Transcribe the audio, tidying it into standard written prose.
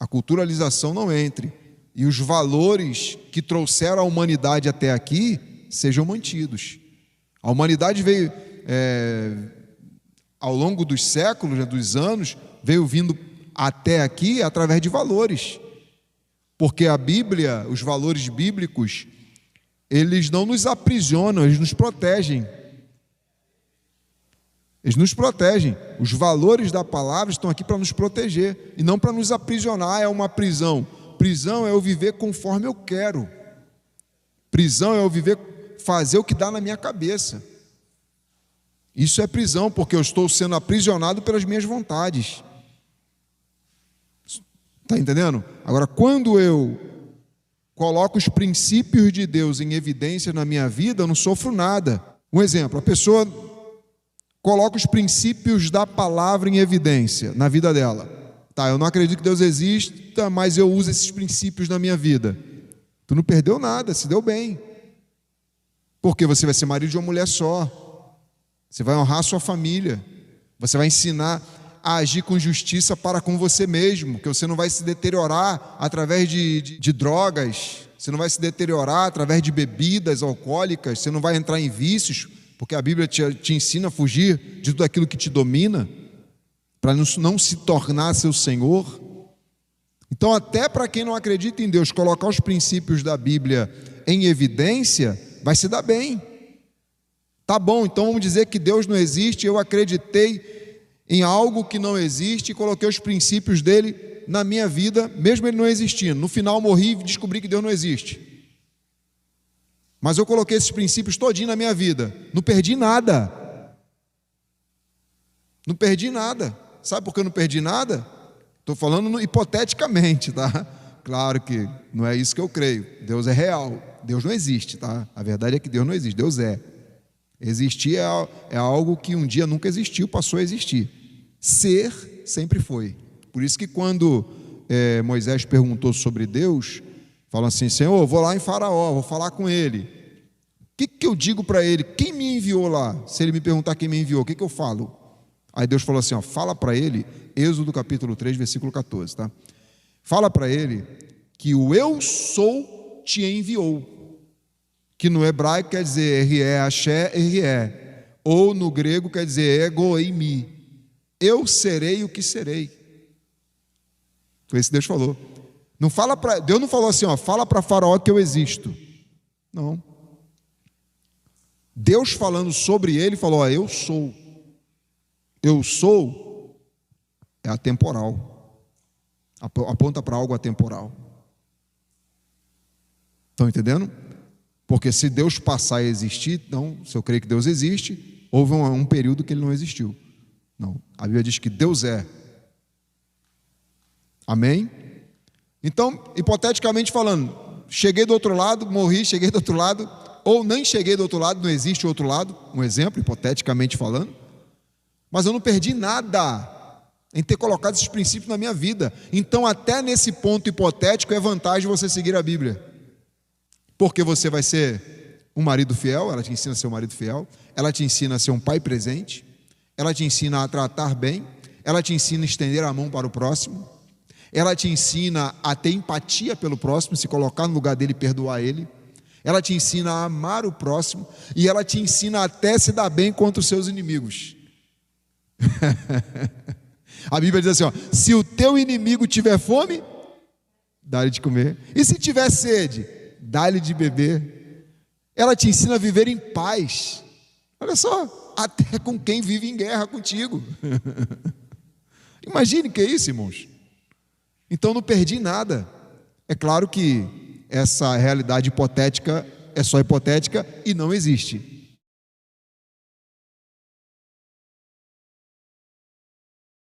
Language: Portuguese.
culturalização não entre e os valores que trouxeram a humanidade até aqui sejam mantidos. A humanidade veio, ao longo dos séculos, dos anos, veio vindo até aqui através de valores. Porque a Bíblia, os valores bíblicos, eles não nos aprisionam, eles nos protegem. Eles nos protegem. Os valores da palavra estão aqui para nos proteger e não para nos aprisionar. É uma prisão. Prisão é eu viver conforme eu quero. Prisão é eu viver, fazer o que dá na minha cabeça. Isso é prisão, porque eu estou sendo aprisionado pelas minhas vontades. Está entendendo? Agora, quando eu coloco os princípios de Deus em evidência na minha vida, eu não sofro nada. Um exemplo, a pessoa coloca os princípios da palavra em evidência na vida dela. Tá, eu não acredito que Deus exista, mas eu uso esses princípios na minha vida. Tu não perdeu nada, se deu bem. Porque você vai ser marido de uma mulher só. Você vai honrar a sua família. Você vai ensinar a agir com justiça para com você mesmo, que você não vai se deteriorar através de drogas, você não vai se deteriorar através de bebidas alcoólicas, você não vai entrar em vícios, porque a Bíblia te ensina a fugir de tudo aquilo que te domina, para não se tornar seu Senhor. Então, até para quem não acredita em Deus, colocar os princípios da Bíblia em evidência, vai se dar bem. Tá bom, então vamos dizer que Deus não existe, eu acreditei em algo que não existe e coloquei os princípios dele na minha vida, mesmo ele não existindo. No final morri e descobri que Deus não existe. Mas eu coloquei esses princípios todinho na minha vida. Não perdi nada. Não perdi nada. Sabe por que eu não perdi nada? Estou falando hipoteticamente, tá? Claro que não é isso que eu creio. Deus é real. Deus não existe, tá? A verdade é que Deus não existe. Deus é. Existir é algo que um dia nunca existiu, passou a existir. Ser sempre foi. Por isso que quando Moisés perguntou sobre Deus, falou assim: Senhor, eu vou lá em Faraó, vou falar com ele. O que eu digo para ele? Quem me enviou lá? Se ele me perguntar quem me enviou, o que eu falo? Aí Deus falou assim, fala para ele, Êxodo capítulo 3, versículo 14, tá? Fala para ele que o eu sou te enviou, que no hebraico quer dizer R-E, Axé, R-E, ou no grego quer dizer ego eimi, eu serei o que serei. Foi isso que Deus falou. Não fala para Deus, não falou assim, fala para Faraó que eu existo. Não. Deus falando sobre ele falou, eu sou. Eu sou é atemporal. Aponta para algo atemporal. Estão entendendo? Porque se Deus passar a existir, não, se eu creio que Deus existe, houve um período que ele não existiu. Não, a Bíblia diz que Deus é. Amém? Então, hipoteticamente falando, cheguei do outro lado, morri, cheguei do outro lado, ou nem cheguei do outro lado, não existe o outro lado, um exemplo, hipoteticamente falando, mas eu não perdi nada em ter colocado esses princípios na minha vida. Então, até nesse ponto hipotético, é vantagem você seguir a Bíblia, porque você vai ser um marido fiel, ela te ensina a ser um marido fiel, ela te ensina a ser um pai presente, ela te ensina a tratar bem, ela te ensina a estender a mão para o próximo, ela te ensina a ter empatia pelo próximo, se colocar no lugar dele e perdoar ele, ela te ensina a amar o próximo, e ela te ensina até se dar bem contra os seus inimigos. A Bíblia diz assim, se o teu inimigo tiver fome, dá-lhe de comer, e se tiver sede, dá-lhe de beber. Ela te ensina a viver em paz, olha só, até com quem vive em guerra contigo. Imagine que é isso, irmãos. Então não perdi nada. É claro que essa realidade hipotética é só hipotética e não existe.